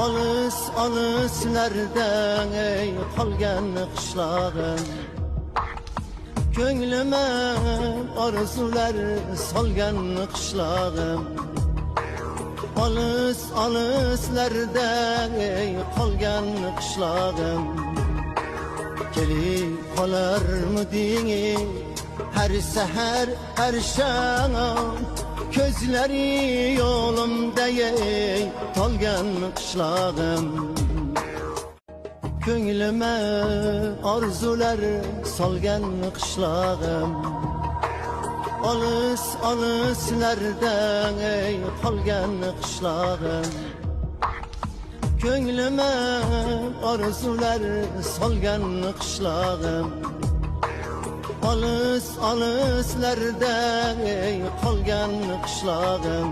Alыс alıslardan ey qolgan qishlog'im, ko'nglime orzular solgan qishlog'im. Alыс alıslardan ey qolgan qishlog'im, kelib qolarmiding her seher her şam, gözleri yolumda ey tolgan qishlog'im. Ko'nglime orzular solgan qishlog'im, alыс alıslardan ey qolgan qishlog'im. Ko'nglime orzular solgan qishlog'im, alыс alıslardan ey qolgan qishlog'im.